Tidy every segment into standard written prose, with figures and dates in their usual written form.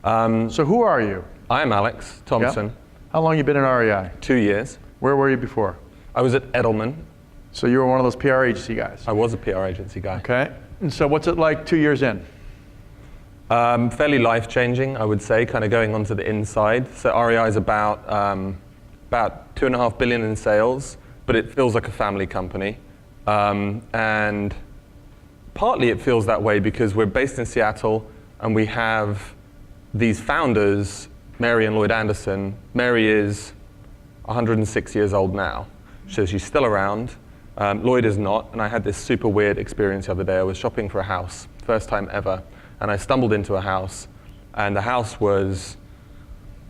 So who are you? I'm Alex Thompson. Yep. How long you been at REI? 2 years. Where were you before? I was at Edelman. So you were one of those PR agency guys? I was a PR agency guy. Okay. And so what's it like 2 years in? Fairly life-changing, I would say, kind of going on to the inside. So REI is about $2.5 billion in sales, but it feels like a family company. And partly it feels that way because we're based in Seattle and we have these founders, Mary and Lloyd Anderson. Mary is 106 years old now, so she's still around. Lloyd is not, and I had this super weird experience the other day. I was shopping for a house, first time ever, and I stumbled into a house, and the house was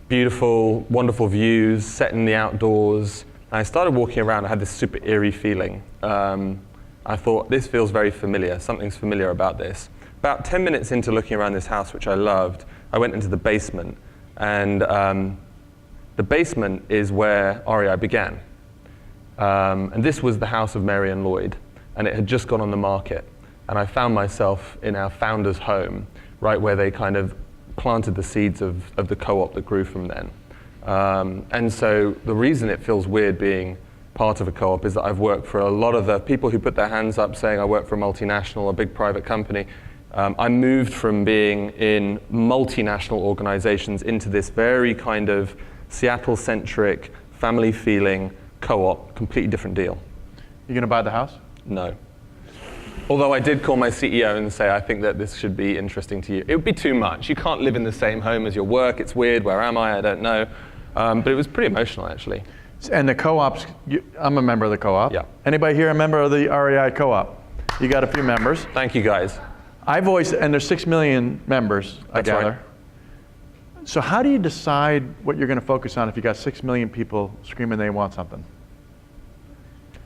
beautiful, wonderful views, set in the outdoors. And I started walking around, I had this super eerie feeling. I thought, this feels very familiar, something's familiar about this. About 10 minutes into looking around this house, which I loved, I went into the basement, and the basement is where REI began. And this was the house of Mary and Lloyd, and it had just gone on the market. And I found myself in our founder's home, right where they kind of planted the seeds of the co-op that grew from then. And so the reason it feels weird being part of a co-op is that I've worked for a lot of the people who put their hands up saying I work for a multinational, a big private company. I moved from being in multinational organizations into this very kind of Seattle-centric, family-feeling co-op, completely different deal. You gonna buy the house? No. Although I did call my CEO and say, I think that this should be interesting to you. It would be too much. You can't live in the same home as your work. It's weird. Where am I? I don't know. But it was pretty emotional, actually. And the co-ops, I'm a member of the co-op. Yeah. Anybody here a member of the REI co-op? You got a few members. Thank you, guys. And there's 6 million members, I gather. Right. So how do you decide what you're going to focus on if you got 6 million people screaming they want something?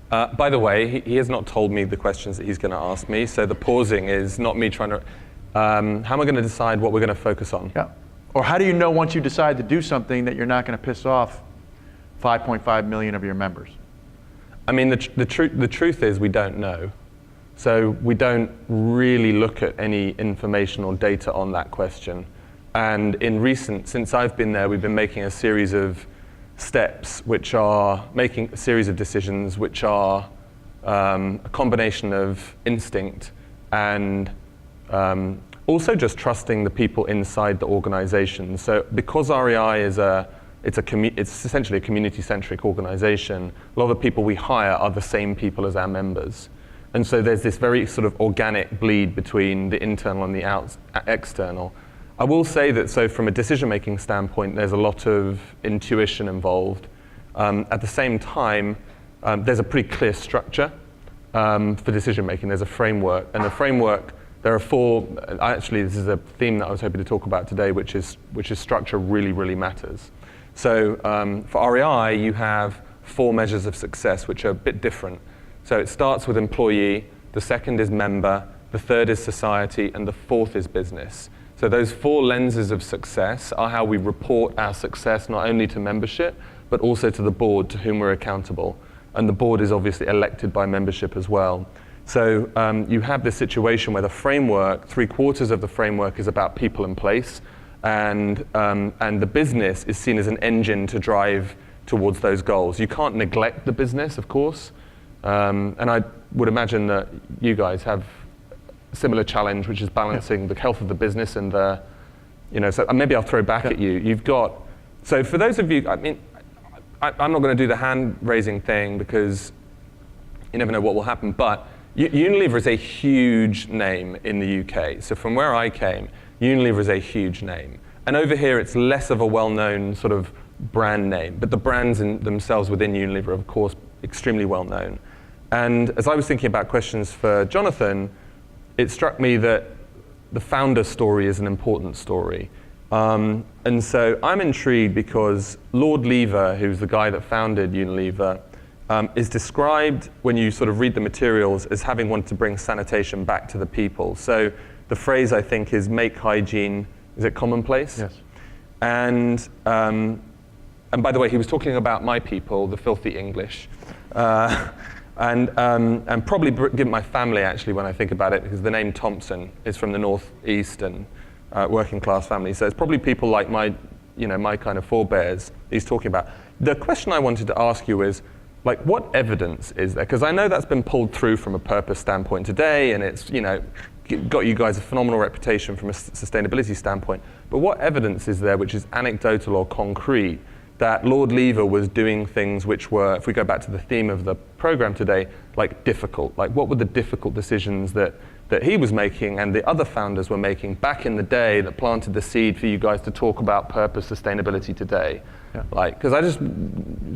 By the way, he has not told me the questions that he's going to ask me, so the pausing is not me trying to, how am I going to decide what we're going to focus on? Yeah. Or how do you know once you decide to do something that you're not going to piss off 5.5 million of your members? I mean, the truth is we don't know. So we don't really look at any information or data on that question. And since I've been there, we've been making a series of steps, which are making a series of decisions, which are a combination of instinct and also just trusting the people inside the organization. So because REI is it's essentially a community-centric organization, a lot of the people we hire are the same people as our members. And so there's this very sort of organic bleed between the internal and the external. I will say that, so from a decision-making standpoint, there's a lot of intuition involved. At the same time, there's a pretty clear structure for decision-making. There's a framework, and the framework, there are 4, actually this is a theme that I was hoping to talk about today, which is structure really, really matters. So for REI, you have 4 measures of success, which are a bit different. So it starts with employee, the second is member, the third is society, and the fourth is business. So those 4 lenses of success are how we report our success not only to membership, but also to the board to whom we're accountable. And the board is obviously elected by membership as well. So you have this situation where the framework, 3/4 of the framework is about people in place, and the business is seen as an engine to drive towards those goals. You can't neglect the business, of course, and I would imagine that you guys have a similar challenge, which is balancing the health of the business and the, so maybe I'll throw back at you. You've got, so for those of you, I mean, I'm not going to do the hand raising thing because you never know what will happen, but Unilever is a huge name in the UK. So from where I came, Unilever is a huge name. And over here, it's less of a well-known sort of brand name, but the brands themselves within Unilever are, of course, extremely well-known. And as I was thinking about questions for Jonathan, it struck me that the founder story is an important story. And so I'm intrigued because Lord Lever, who's the guy that founded Unilever, is described, when you sort of read the materials, as having wanted to bring sanitation back to the people. So the phrase, I think, is make hygiene, is it commonplace? Yes. And by the way, he was talking about my people, the filthy English. And probably given my family, actually, when I think about it, because the name Thompson is from the northeast, and working class family. So it's probably people like my kind of forebears he's talking about. The question I wanted to ask you is, like, what evidence is there? Because I know that's been pulled through from a purpose standpoint today, and it's, got you guys a phenomenal reputation from a sustainability standpoint. But what evidence is there which is anecdotal or concrete that Lord Lever was doing things which were, if we go back to the theme of the program today, like difficult? Like, what were the difficult decisions that he was making and the other founders were making back in the day that planted the seed for you guys to talk about purpose, sustainability today? Yeah. Like, because I just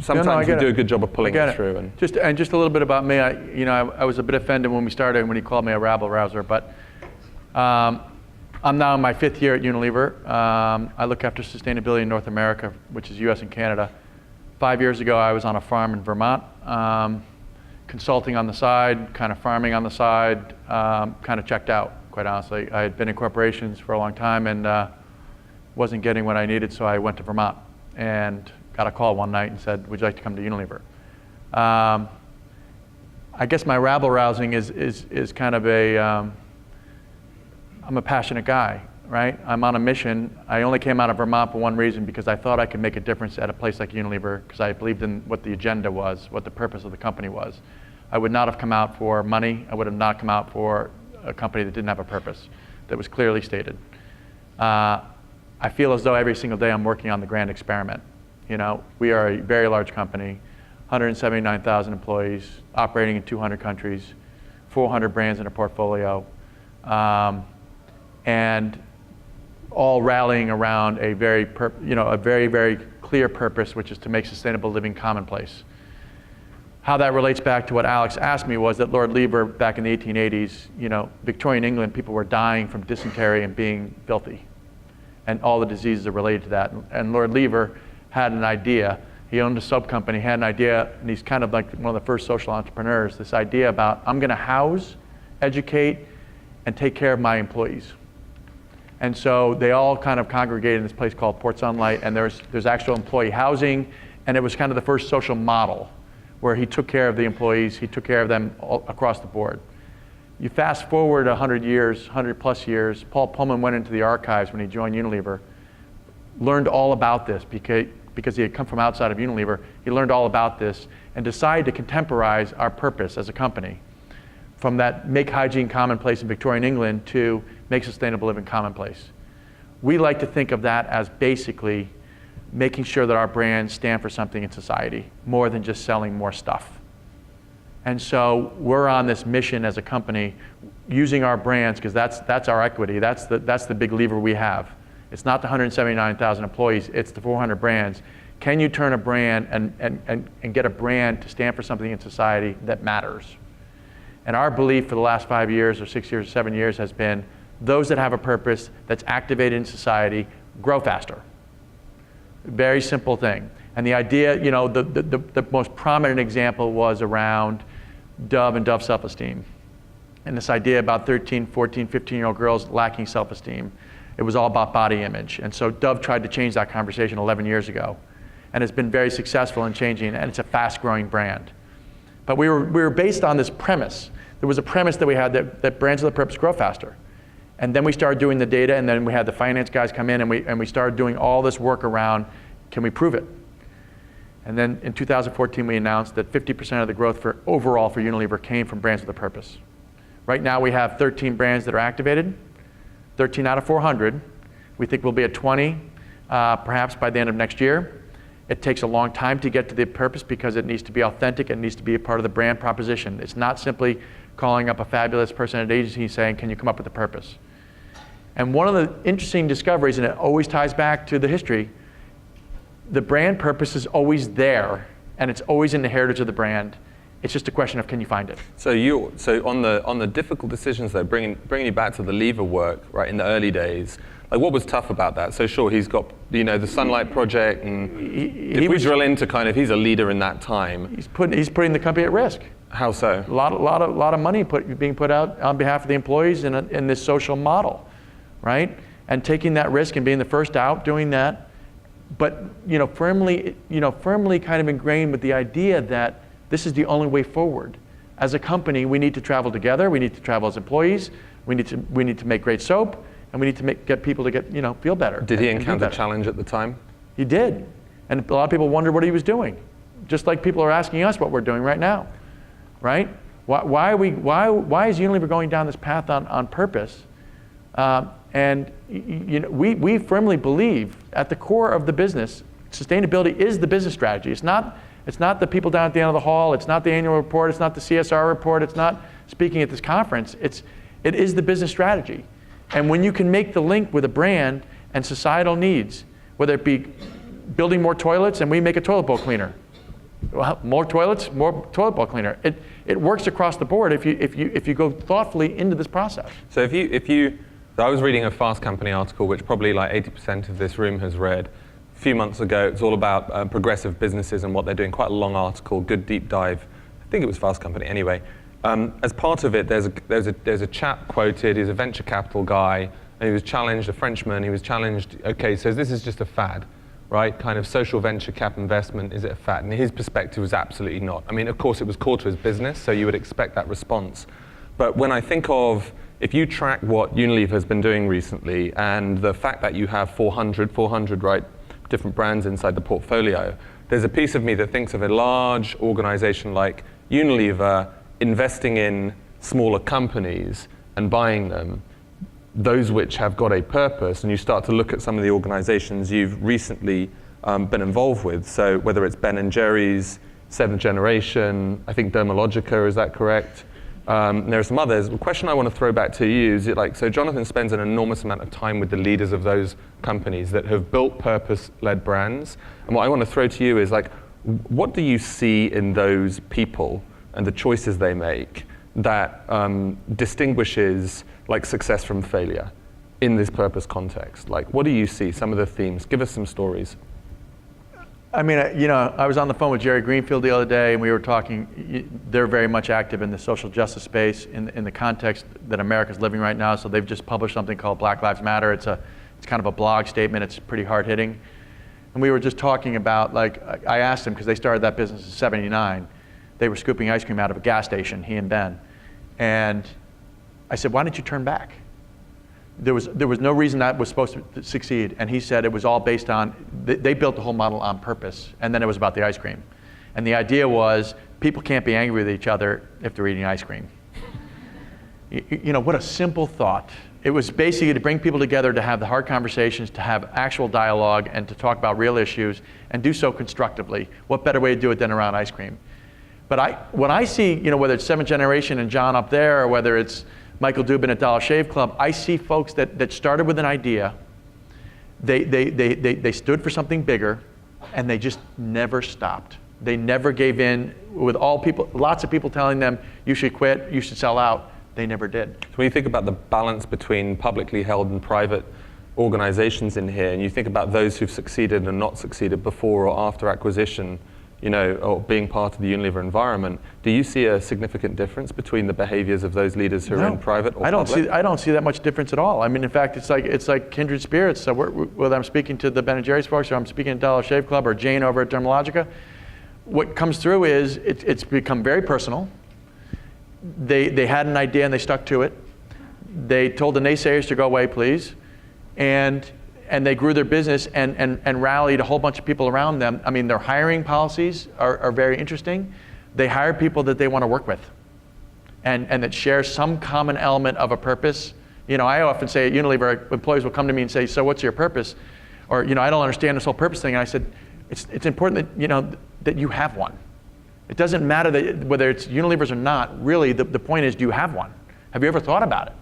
sometimes we do a good job of pulling it through. And just a little bit about me. I was a bit offended when we started when he called me a rabble rouser, but I'm now in my 5th year at Unilever. I look after sustainability in North America, which is U.S. and Canada. 5 years ago, I was on a farm in Vermont, consulting on the side, kind of farming on the side, kind of checked out, quite honestly. I had been in corporations for a long time and wasn't getting what I needed, so I went to Vermont and got a call one night and said, would you like to come to Unilever? I guess my rabble rousing is kind of I'm a passionate guy, right? I'm on a mission. I only came out of Vermont for one reason, because I thought I could make a difference at a place like Unilever, because I believed in what the agenda was, what the purpose of the company was. I would not have come out for money. I would have not come out for a company that didn't have a purpose, that was clearly stated. I feel as though every single day I'm working on the grand experiment. We are a very large company, 179,000 employees, operating in 200 countries, 400 brands in a portfolio, and all rallying around a very, very clear purpose, which is to make sustainable living commonplace. How that relates back to what Alex asked me was that Lord Lever, back in the 1880s, Victorian England, people were dying from dysentery and being filthy, and all the diseases are related to that. And Lord Lever had an idea. He owned a soap company, had an idea, and he's kind of like one of the first social entrepreneurs, this idea about, I'm going to house, educate, and take care of my employees. And so they all kind of congregated in this place called Port Sunlight, and there's actual employee housing, and it was kind of the first social model where he took care of the employees, he took care of them all across the board. You fast forward 100 years, 100 plus years, Paul Pullman went into the archives when he joined Unilever, learned all about this because he had come from outside of Unilever. He learned all about this and decided to contemporize our purpose as a company, from that make hygiene commonplace in Victorian England to make sustainable living commonplace. We like to think of that as basically making sure that our brands stand for something in society, more than just selling more stuff. And so we're on this mission as a company, using our brands, because that's our equity, that's the big lever we have. It's not the 179,000 employees, it's the 400 brands. Can you turn a brand and get a brand to stand for something in society that matters? And our belief for the last 5 years or 6 years or 7 years has been, those that have a purpose that's activated in society grow faster. Very simple thing. And the idea, the most prominent example was around Dove and Dove self-esteem. And this idea about 13, 14, 15-year-old girls lacking self-esteem. It was all about body image. And so Dove tried to change that conversation 11 years ago. And it's been very successful in changing, and it's a fast-growing brand. But we were based on this premise. There was a premise that we had that brands with a purpose grow faster. And then we started doing the data, and then we had the finance guys come in, and we started doing all this work around, can we prove it? And then in 2014, we announced that 50% of the growth overall for Unilever came from brands with a purpose. Right now, we have 13 brands that are activated, 13 out of 400. We think we'll be at 20, perhaps by the end of next year. It takes a long time to get to the purpose because it needs to be authentic, it needs to be a part of the brand proposition. It's not simply calling up a fabulous person at an agency saying, can you come up with a purpose? And one of the interesting discoveries, and it always ties back to the history, the brand purpose is always there, and it's always in the heritage of the brand. It's just a question of, can you find it? So on the difficult decisions though, bringing you back to the Lever work, right, in the early days, like what was tough about that? So sure, he's got the Sunlight Project, and if we drill into kind of, he's a leader in that time. He's putting the company at risk. How so? A lot of money being put out on behalf of the employees in this social model, right? And taking that risk and being the first out doing that, but firmly kind of ingrained with the idea that this is the only way forward. As a company, we need to travel together. We need to travel as employees. We need to make great soap, and we need to get people to feel better. Did he and do encounter better. challenge at the time? He did. And a lot of people wondered what he was doing. Just like people are asking us what we're doing right now, right? Why is Unilever going down this path on purpose? And we firmly believe at the core of the business, sustainability is the business strategy. It's not the people down at the end of the hall. It's not the annual report. It's not the CSR report. It's not speaking at this conference. It is the business strategy. And when you can make the link with a brand and societal needs, whether it be building more toilets and we make a toilet bowl cleaner, well, more toilets, more toilet bowl cleaner. It works across the board if you go thoughtfully into this process. So so I was reading a Fast Company article, which probably like 80% of this room has read. A few months ago, it's all about progressive businesses and what they're doing. Quite a long article, good deep dive. I think it was Fast Company anyway. As part of it, there's a chap quoted. He's a venture capital guy, and he was challenged, a Frenchman. He was challenged. Okay, so this is just a fad, right? Kind of social venture cap investment. Is it a fad? And his perspective was absolutely not. I mean, of course, it was core to his business, so you would expect that response. But when I think of, if you track what Unilever has been doing recently, and the fact that you have 400, right, different brands inside the portfolio, there's a piece of me that thinks of a large organization like Unilever investing in smaller companies and buying them, those which have got a purpose, and you start to look at some of the organizations you've recently been involved with. So whether it's Ben & Jerry's, Seventh Generation, I think Dermalogica, is that correct? There are some others. The question I want to throw back to you is, so Jonathan spends an enormous amount of time with the leaders of those companies that have built purpose-led brands. And what I want to throw to you is, what do you see in those people and the choices they make that distinguishes success from failure in this purpose context? What do you see? Some of the themes. Give us some stories. I mean, I was on the phone with Jerry Greenfield the other day, and we were talking. They're very much active in the social justice space in the context that America's living right now. So they've just published something called Black Lives Matter. It's kind of a blog statement. It's pretty hard hitting. And we were just talking about, I asked them, because they started that business in '79. They were scooping ice cream out of a gas station, he and Ben. And I said, why didn't you turn back? There was no reason that was supposed to succeed. And he said it was all based on, they built the whole model on purpose. And then it was about the ice cream. And the idea was, people can't be angry with each other if they're eating ice cream. What a simple thought. It was basically to bring people together to have the hard conversations, to have actual dialogue, and to talk about real issues, and do so constructively. What better way to do it than around ice cream? But when I see, whether it's Seventh Generation and John up there, or whether it's Michael Dubin at Dollar Shave Club, I see folks that started with an idea, they stood for something bigger, and they just never stopped. They never gave in, with lots of people telling them, you should quit, you should sell out. They never did. So when you think about the balance between publicly held and private organizations in here, and you think about those who've succeeded and not succeeded before or after acquisition, or being part of the Unilever environment, do you see a significant difference between the behaviors of those leaders who are in private or public? I don't see that much difference at all. I mean, in fact, it's like kindred spirits. So whether I'm speaking to the Ben & Jerry's folks, or I'm speaking at Dollar Shave Club, or Jane over at Dermalogica, what comes through is it's become very personal. They had an idea and they stuck to it. They told the naysayers to go away, please. And they grew their business and rallied a whole bunch of people around them. I mean, their hiring policies are very interesting. They hire people that they want to work with and that share some common element of a purpose. I often say at Unilever, employees will come to me and say, so what's your purpose? Or, I don't understand this whole purpose thing. And I said, it's important that, that you have one. It doesn't matter whether it's Unilever's or not. Really, the point is, do you have one? Have you ever thought about it?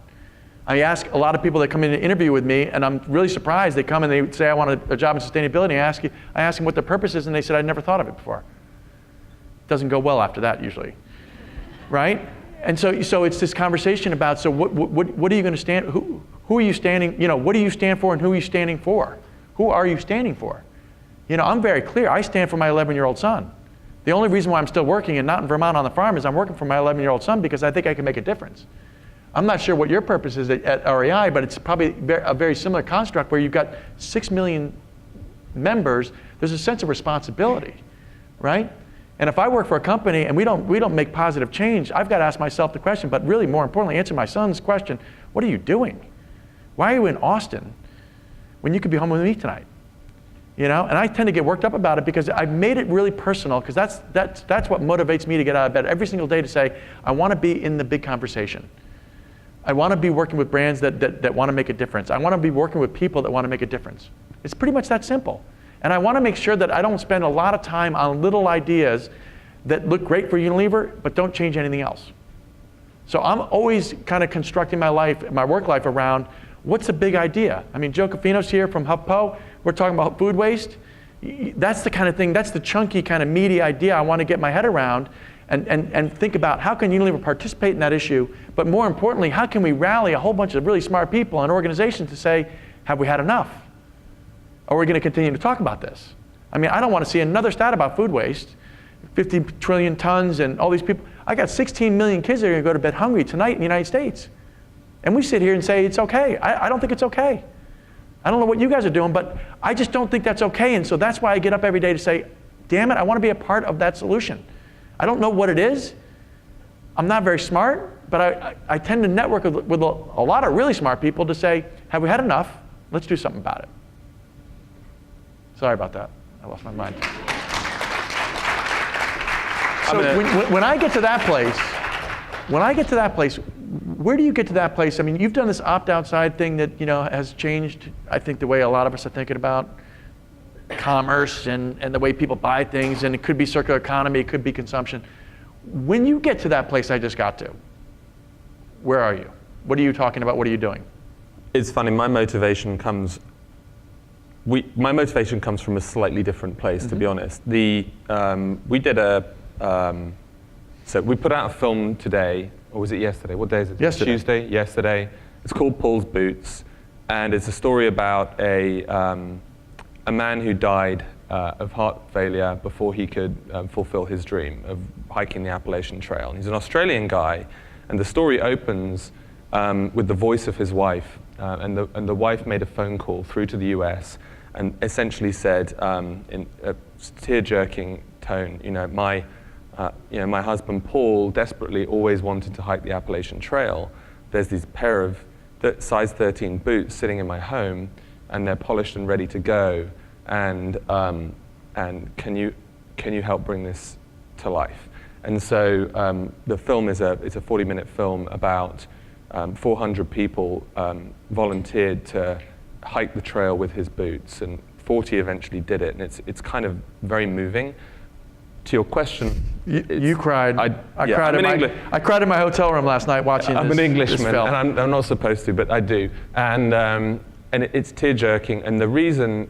I ask a lot of people that come in to interview with me, and I'm really surprised. They come and they say, I want a job in sustainability. I ask them what their purpose is, and they said, I'd never thought of it before. It doesn't go well after that, usually, right? And so it's this conversation about, so what are you going to stand, who are you standing, what do you stand for and who are you standing for? Who are you standing for? I'm very clear. I stand for my 11-year-old son. The only reason why I'm still working and not in Vermont on the farm is I'm working for my 11-year-old son because I think I can make a difference. I'm not sure what your purpose is at REI, but it's probably a very similar construct where you've got 6 million members. There's a sense of responsibility, right? And if I work for a company and we don't make positive change, I've got to ask myself the question, but really more importantly, answer my son's question, what are you doing? Why are you in Austin when you could be home with me tonight? You know, and I tend to get worked up about it because I've made it really personal, because that's what motivates me to get out of bed every single day to say, I want to be in the big conversation. I want to be working with brands that want to make a difference. I want to be working with people that want to make a difference. It's pretty much that simple. And I want to make sure that I don't spend a lot of time on little ideas that look great for Unilever, but don't change anything else. So I'm always kind of constructing my life, my work life around what's a big idea. I mean, Joe Cofino's here from HuffPo. We're talking about food waste. That's the kind of thing, that's the chunky kind of meaty idea I want to get my head around and think about how can Unilever participate in that issue, but more importantly, how can we rally a whole bunch of really smart people and organizations to say, have we had enough? Or are we going to continue to talk about this? I mean, I don't want to see another stat about food waste, 50 trillion tons and all these people. I got 16 million kids that are going to go to bed hungry tonight in the United States. And we sit here and say it's okay. I don't think it's okay. I don't know what you guys are doing, but I just don't think that's okay. And so that's why I get up every day to say, damn it, I want to be a part of that solution. I don't know what it is. I'm not very smart, but I tend to network with a lot of really smart people to say, have we had enough? Let's do something about it. Sorry about that. I lost my mind. So when I get to that place, where do you get to that place? I mean, you've done this opt-out side thing that, you know, has changed, I think, the way a lot of us are thinking about commerce and the way people buy things, and it could be circular economy, it could be consumption. When you get to that place I just got to, where are you? What are you talking about? What are you doing? It's funny, my motivation comes from a slightly different place, to be honest. So we put out a film today, or was it yesterday? What day is it? Yesterday. Tuesday, yesterday. It's called Paul's Boots, and it's a story about a man who died of heart failure before he could fulfill his dream of hiking the Appalachian Trail. And he's an Australian guy, and the story opens with the voice of his wife, and the wife made a phone call through to the US and essentially said in a tear-jerking tone, my husband Paul desperately always wanted to hike the Appalachian Trail. There's these pair of size 13 boots sitting in my home, and they're polished and ready to go. And can you help bring this to life? And so the film it's a 40-minute film about 400 people volunteered to hike the trail with his boots, and 40 eventually did it, and it's kind of very moving. To your question, you cried. I cried in my hotel room last night watching I'm an Englishman, this film. And I'm not supposed to, but I do. And it's tear-jerking, and the reason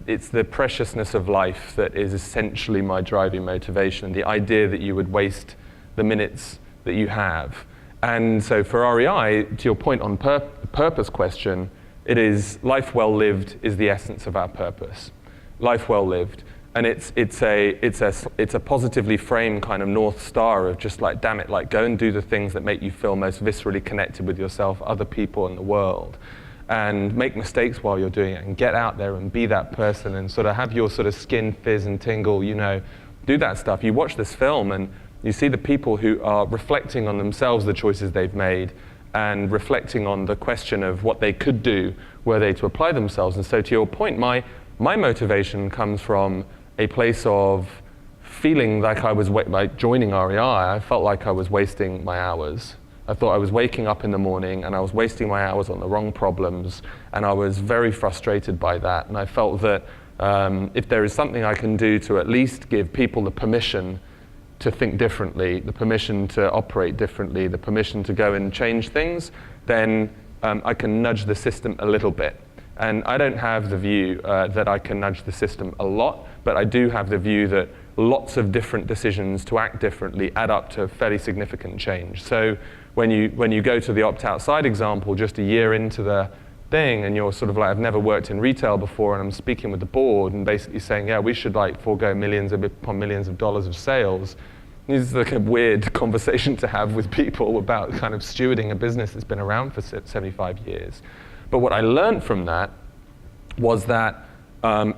it's the preciousness of life that is essentially my driving motivation, the idea that you would waste the minutes that you have. And so for REI, to your point on purpose question, it is life well lived is the essence of our purpose. Life well lived. And it's a positively framed kind of North Star of just like, damn it, like go and do the things that make you feel most viscerally connected with yourself, other people, and the world. And make mistakes while you're doing it, and get out there and be that person, and sort of have your sort of skin fizz and tingle, do that stuff. You watch this film and you see the people who are reflecting on themselves, the choices they've made, and reflecting on the question of what they could do were they to apply themselves. And so to your point, my motivation comes from a place of feeling like I was, like joining REI, I felt like I was wasting my hours. I thought I was waking up in the morning and I was wasting my hours on the wrong problems, and I was very frustrated by that. And I felt that if there is something I can do to at least give people the permission to think differently, the permission to operate differently, the permission to go and change things, then I can nudge the system a little bit. And I don't have the view that I can nudge the system a lot, but I do have the view that lots of different decisions to act differently add up to fairly significant change. So when you go to the opt-out side example, just a year into the thing, and you're sort of like, I've never worked in retail before, and I'm speaking with the board and basically saying, yeah, we should like forego millions upon millions of dollars of sales. This is like a weird conversation to have with people about kind of stewarding a business that's been around for 75 years. But what I learned from that was that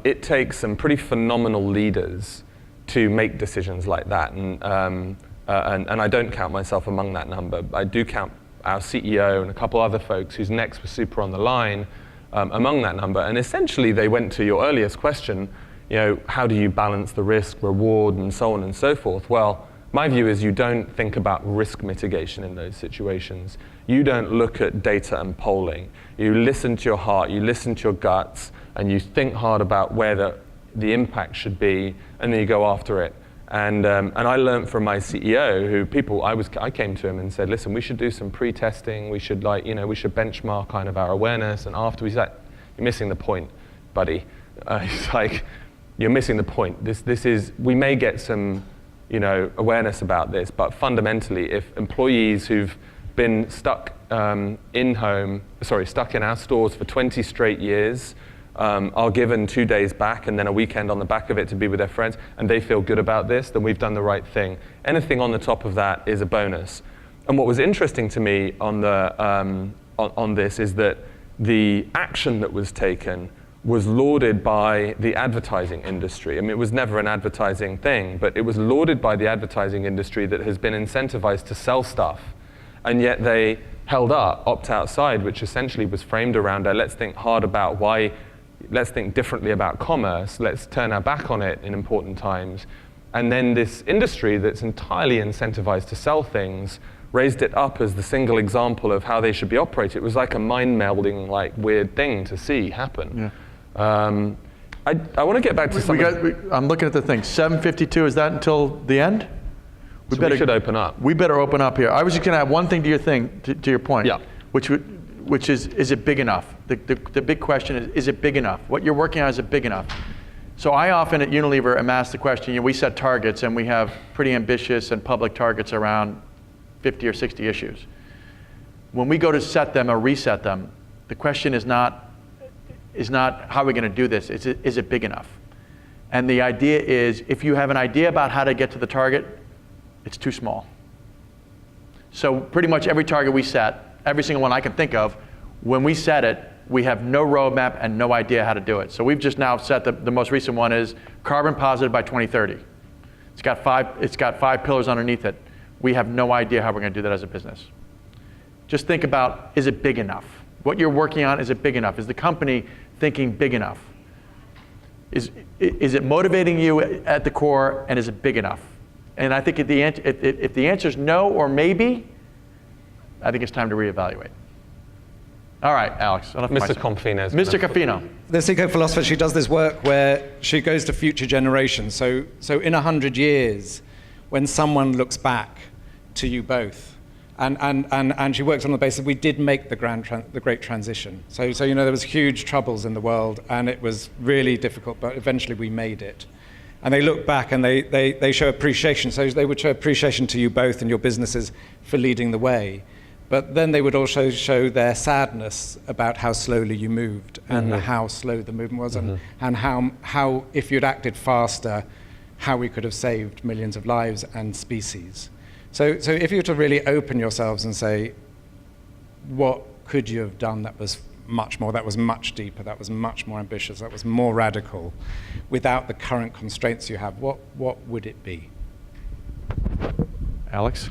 it takes some pretty phenomenal leaders to make decisions like that. And I don't count myself among that number. I do count our CEO and a couple other folks whose necks were super on the line among that number. And essentially they went to your earliest question, how do you balance the risk, reward, and so on and so forth? Well, my view is you don't think about risk mitigation in those situations. You don't look at data and polling. You listen to your heart, you listen to your guts, and you think hard about where the impact should be, and then you go after it. And I learned from my CEO, I came to him and said, listen, we should do some pre-testing. We should we should benchmark kind of our awareness. And after he's like, you're missing the point, buddy. He's like, you're missing the point. We may get some, awareness about this, but fundamentally, if employees who've been stuck in our stores for 20 straight years are given 2 days back and then a weekend on the back of it to be with their friends, and they feel good about this, then we've done the right thing. Anything on the top of that is a bonus. And what was interesting to me on this is that the action that was taken was lauded by the advertising industry. I mean, it was never an advertising thing, but it was lauded by the advertising industry that has been incentivized to sell stuff. And yet they held up Opt Outside, which essentially was framed around let's think hard about why, let's think differently about commerce, let's turn our back on it in important times. And then this industry that's entirely incentivized to sell things raised it up as the single example of how they should be operated. It was like a mind-melding, weird thing to see happen. Yeah. I want to get back to something. I'm looking at the thing. 7:52, is that until the end? We should open up. We better open up here. I was just going to add one thing to your thing, to your point. Yeah. Which is it big enough? The big question is it big enough? What you're working on, is it big enough? So I often at Unilever am asked the question, we set targets and we have pretty ambitious and public targets around 50 or 60 issues. When we go to set them or reset them, the question is not how are we going to do this, is it big enough? And the idea is, if you have an idea about how to get to the target, it's too small. So pretty much every target we set, every single one I can think of, when we set it, we have no roadmap and no idea how to do it. So we've just now set the most recent one is carbon positive by 2030. It's got five pillars underneath it. We have no idea how we're going to do that as a business. Just think about, is it big enough? What you're working on, is it big enough? Is the company thinking big enough? Is it motivating you at the core, and is it big enough? And I think if the answer is no or maybe, I think it's time to reevaluate. All right, Alex. Mr. Confino. Mr. Confino. This eco-philosopher, she does this work where she goes to future generations. So in 100 years, when someone looks back to you both, and she works on the basis we did make the great transition. So there was huge troubles in the world, and it was really difficult, but eventually we made it. And they look back and they show appreciation. So they would show appreciation to you both and your businesses for leading the way. But then they would also show their sadness about how slowly you moved and how slow the movement was, and how if you'd acted faster, how we could have saved millions of lives and species. So if you were to really open yourselves and say, what could you have done that was much more, that was much deeper, that was much more ambitious, that was more radical, without the current constraints you have, what would it be? Alex?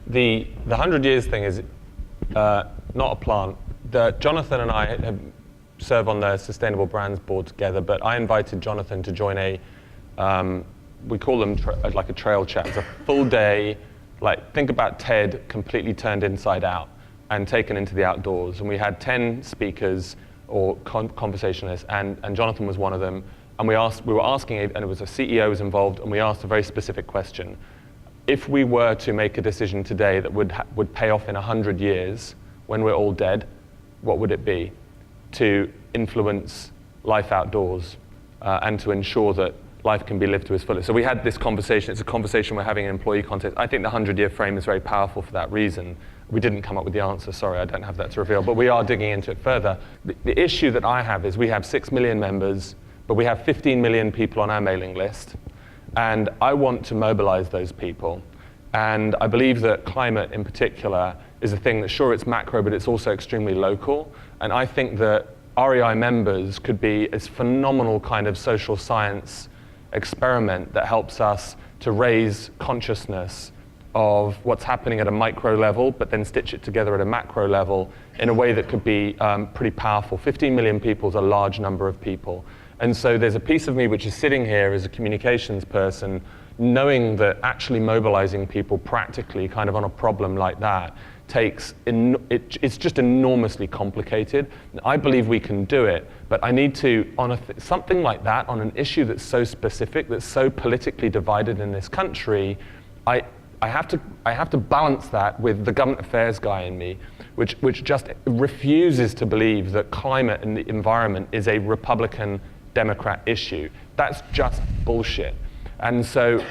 The 100 years thing is not a plant. Jonathan and I serve on the Sustainable Brands board together, but I invited Jonathan to join we call them like a trail chat. It's a full day, think about TED completely turned inside out and taken into the outdoors. And we had 10 speakers or conversationalists, and Jonathan was one of them. And we were asking, and it was a CEO was involved, and we asked a very specific question. If we were to make a decision today that would pay off in 100 years, when we're all dead, what would it be? To influence life outdoors and to ensure that life can be lived to its fullest. So we had this conversation. It's a conversation we're having in employee context. I think the 100-year frame is very powerful for that reason. We didn't come up with the answer. Sorry, I don't have that to reveal. But we are digging into it further. The issue that I have is we have 6 million members, but we have 15 million people on our mailing list. And I want to mobilize those people. And I believe that climate in particular is a thing that, sure, it's macro, but it's also extremely local. And I think that REI members could be a phenomenal kind of social science experiment that helps us to raise consciousness of what's happening at a micro level, but then stitch it together at a macro level in a way that could be pretty powerful. 15 million people is a large number of people. And so there's a piece of me which is sitting here as a communications person, knowing that actually mobilizing people practically kind of on a problem like that it's just enormously complicated. I believe we can do it, but I need to, on something like that, on an issue that's so specific, that's so politically divided in this country, I have to balance that with the government affairs guy in me, which just refuses to believe that climate and the environment is a Republican Democrat issue. That's just bullshit. And so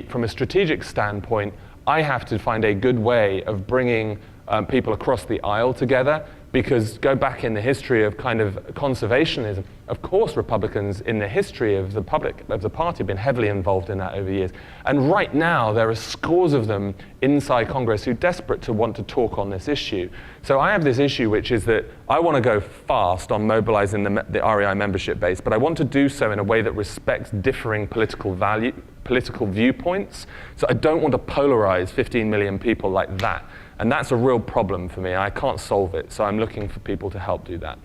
from a strategic standpoint, I have to find a good way of bringing people across the aisle together, because go back in the history of kind of conservationism, of course Republicans in the history of the party have been heavily involved in that over the years. And right now there are scores of them inside Congress who are desperate to want to talk on this issue. So I have this issue, which is that I want to go fast on mobilizing the REI membership base, but I want to do so in a way that respects differing political viewpoints. So I don't want to polarize 15 million people like that. And that's a real problem for me. I can't solve it, so I'm looking for people to help do that.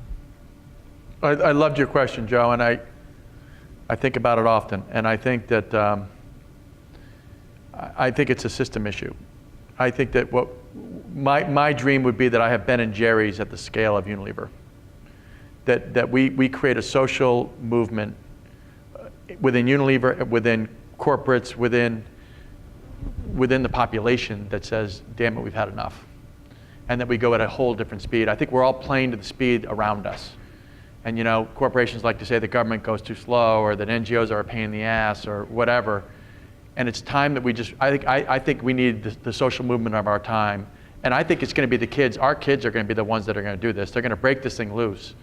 I loved your question, Joe, and I think about it often, and I think that I think it's a system issue. I think that what my dream would be that I have Ben and Jerry's at the scale of Unilever, that we create a social movement within Unilever, within corporates, within the population that says, damn it, we've had enough. And that we go at a whole different speed. I think we're all playing to the speed around us. And corporations like to say the government goes too slow, or that NGOs are a pain in the ass, or whatever. And it's time that we just, I think we need the social movement of our time. And I think it's going to be the kids. Our kids are going to be the ones that are going to do this. They're going to break this thing loose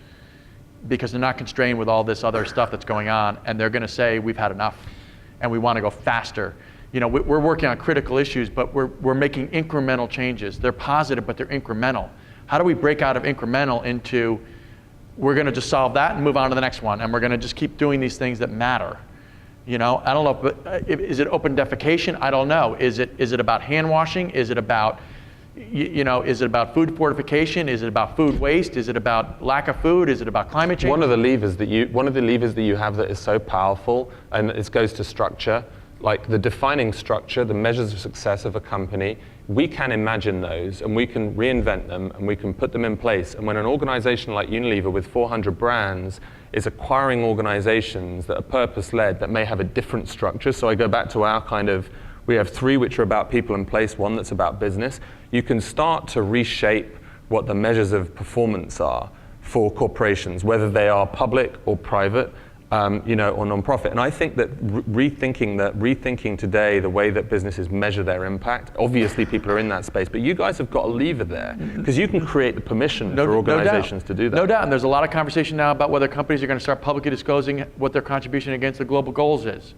because they're not constrained with all this other stuff that's going on. And they're going to say, we've had enough and we want to go faster. We're working on critical issues, but we're making incremental changes. They're positive, but they're incremental. How do we break out of incremental into, we're going to just solve that and move on to the next one, and we're going to just keep doing these things that matter? I don't know, but is it open defecation? I don't know. Is it about hand washing? Is it about, is it about food fortification? Is it about food waste? Is it about lack of food? Is it about climate change? One of the levers that you have that is so powerful, and it goes to structure, like the defining structure, the measures of success of a company. We can imagine those, and we can reinvent them, and we can put them in place. And when an organization like Unilever with 400 brands is acquiring organizations that are purpose-led, that may have a different structure, so I go back to we have 3 which are about people in place, 1 that's about business. You can start to reshape what the measures of performance are for corporations, whether they are public or private, or nonprofit. And I think that rethinking today the way that businesses measure their impact, obviously people are in that space, but you guys have got a lever there, because you can create the permission for organizations to do that. No doubt, and there's a lot of conversation now about whether companies are going to start publicly disclosing what their contribution against the global goals is.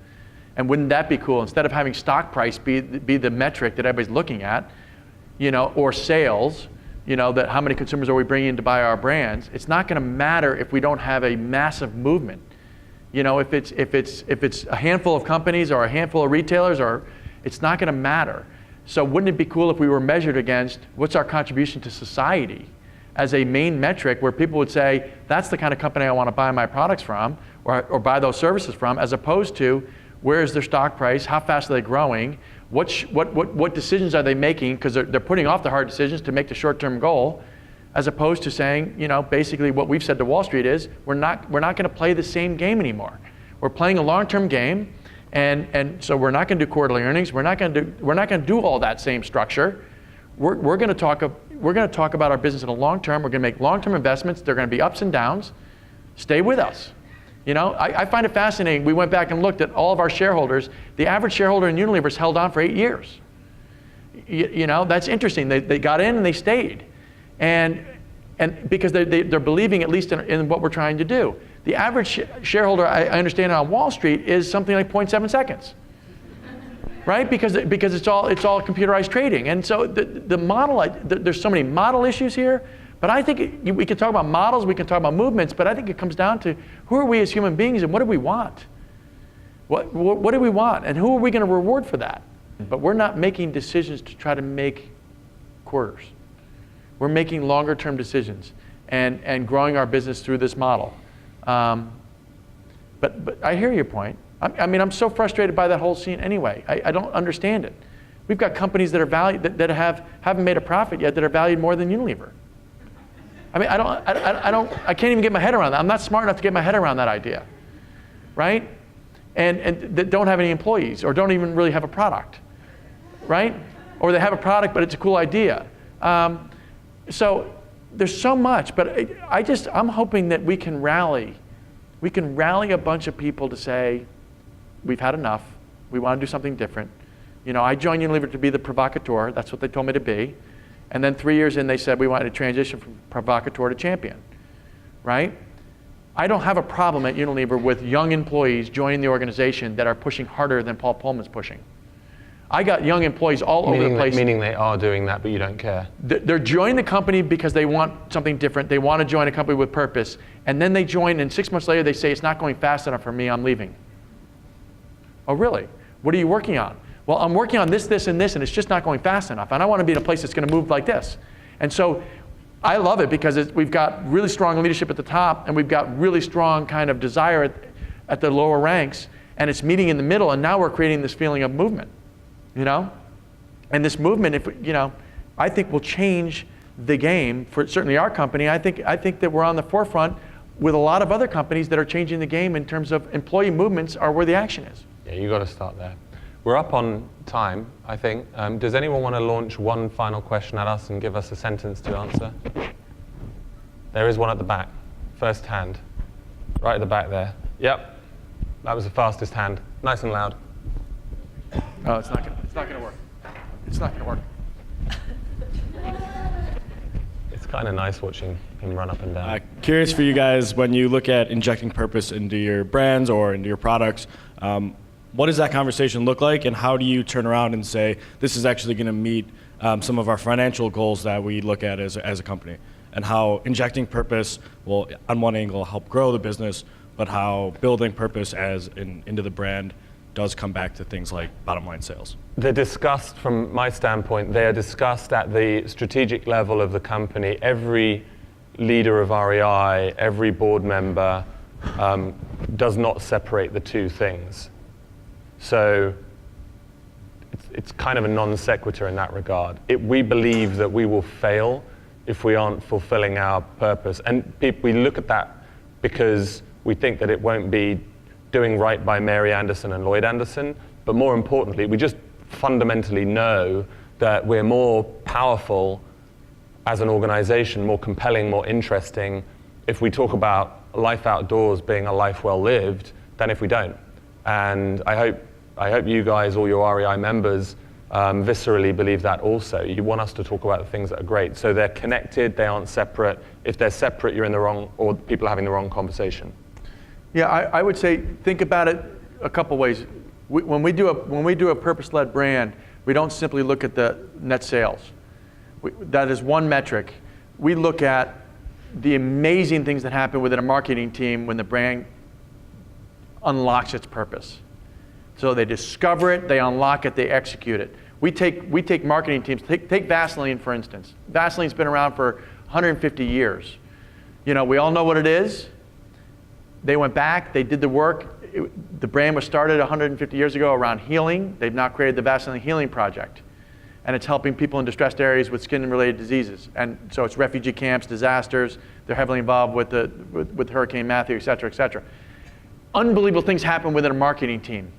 And wouldn't that be cool? Instead of having stock price be the metric that everybody's looking at, or sales, that how many consumers are we bringing in to buy our brands, it's not going to matter if we don't have a massive movement. If it's a handful of companies or a handful of retailers, or it's not going to matter. So wouldn't it be cool if we were measured against what's our contribution to society as a main metric, where people would say, that's the kind of company I want to buy my products from, or buy those services from, as opposed to where is their stock price, how fast are they growing, what decisions are they making, because they're putting off the hard decisions to make the short-term goal, as opposed to saying, basically what we've said to Wall Street is, we're not going to play the same game anymore. We're playing a long-term game, and so we're not going to do quarterly earnings. We're not going to do all that same structure. We're going to talk about our business in the long term. We're going to make long-term investments. They're going to be ups and downs. Stay with us. I find it fascinating. We went back and looked at all of our shareholders. The average shareholder in Unilever is held on for 8 years. That's interesting. They got in and they stayed. And because they're believing, at least in what we're trying to do. The average shareholder, I understand, on Wall Street is something like 0.7 seconds, right? Because it's all computerized trading. And so the model, there's so many model issues here. But I think we can talk about models, we can talk about movements, but I think it comes down to who are we as human beings and what do we want? What do we want, and who are we going to reward for that? But we're not making decisions to try to make quarters. We're making longer term decisions and growing our business through this model. But I hear your point. I mean, I'm so frustrated by that whole scene anyway. I don't understand it. We've got companies that are valued, that haven't made a profit yet, that are valued more than Unilever. I mean, I can't even get my head around that. I'm not smart enough to get my head around that idea, right? And that don't have any employees or don't even really have a product, right? Or they have a product, but it's a cool idea. So there's so much, but I'm hoping that we can rally a bunch of people to say, we've had enough, we want to do something different. You know, I joined Unilever to be the provocateur, that's what they told me to be. And then 3 years in, they said we wanted to transition from provocateur to champion, right? I don't have a problem at Unilever with young employees joining the organization that are pushing harder than Paul Pullman's pushing. I got young employees all over the place. Meaning they are doing that, but you don't care. They're joining the company because they want something different. They want to join a company with purpose. And then they join, and 6 months later, they say, it's not going fast enough for me, I'm leaving. Oh, really? What are you working on? Well, I'm working on this, this, and this, and it's just not going fast enough. And I want to be in a place that's going to move like this. And so I love it because we've got really strong leadership at the top, and we've got really strong kind of desire at the lower ranks, and it's meeting in the middle, and now we're creating this feeling of movement, you know? And this movement, I think will change the game for certainly our company. I think that we're on the forefront with a lot of other companies that are changing the game in terms of employee movements are where the action is. Yeah, you got to start there. We're up on time, I think. Does anyone want to launch one final question at us and give us a sentence to answer? There is one at the back. First hand. Right at the back there. Yep. That was the fastest hand. Nice and loud. Oh, it's not going to work. It's not going to work. It's kind of nice watching him run up and down. Curious for you guys, when you look at injecting purpose into your brands or into your products, what does that conversation look like, and how do you turn around and say, this is actually going to meet some of our financial goals that we look at as a company, and how injecting purpose will, on one angle, help grow the business, but how building purpose into the brand does come back to things like bottom line sales? They're discussed, from my standpoint, they are discussed at the strategic level of the company. Every leader of REI, every board member does not separate the two things. So it's kind of a non sequitur in that regard. We believe that we will fail if we aren't fulfilling our purpose. And we look at that because we think that it won't be doing right by Mary Anderson and Lloyd Anderson, but more importantly, we just fundamentally know that we're more powerful as an organization, more compelling, more interesting, if we talk about life outdoors being a life well lived, than if we don't. And I hope you guys, all your REI members, viscerally believe that also. You want us to talk about the things that are great. So they're connected, they aren't separate. If they're separate, you're in the wrong, or people are having the wrong conversation. Yeah, I would say think about it a couple ways. When we do a purpose-led brand, we don't simply look at the net sales. That is one metric. We look at the amazing things that happen within a marketing team when the brand unlocks its purpose. So they discover it, they unlock it, they execute it. We take marketing teams. Take Vaseline, for instance. Vaseline's been around for 150 years. You know, we all know what it is. They went back, they did the work. The brand was started 150 years ago around healing. They've now created the Vaseline Healing Project. And it's helping people in distressed areas with skin-related diseases. And so it's refugee camps, disasters. They're heavily involved with Hurricane Matthew, et cetera, et cetera. Unbelievable things happen within a marketing team.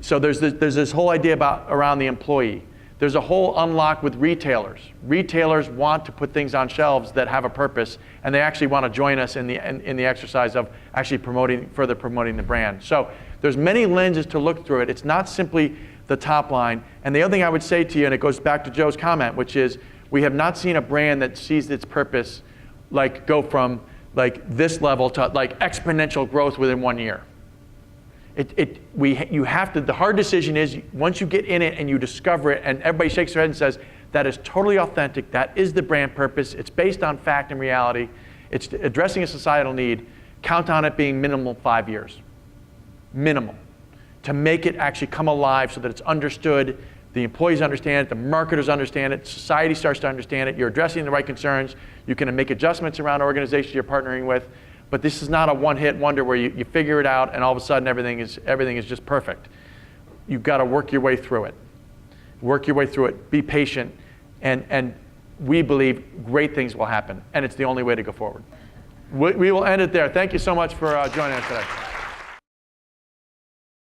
So there's this whole idea around the employee. There's a whole unlock with retailers. Retailers want to put things on shelves that have a purpose, and they actually want to join us in the exercise of actually further promoting the brand. So there's many lenses to look through it. It's not simply the top line. And the other thing I would say to you, and it goes back to Joe's comment, which is we have not seen a brand that sees its purpose go from this level to exponential growth within 1 year. The hard decision is once you get in it and you discover it and everybody shakes their head and says, that is totally authentic, that is the brand purpose, it's based on fact and reality, it's addressing a societal need, count on it being minimum 5 years. Minimum. to make it actually come alive so that it's understood, the employees understand it, the marketers understand it, society starts to understand it, you're addressing the right concerns, you can make adjustments around organizations you're partnering with, but this is not a one-hit wonder where you figure it out and all of a sudden everything is just perfect. You've got to work your way through it. Work your way through it, be patient, and we believe great things will happen, and it's the only way to go forward. We will end it there. Thank you so much for joining us today.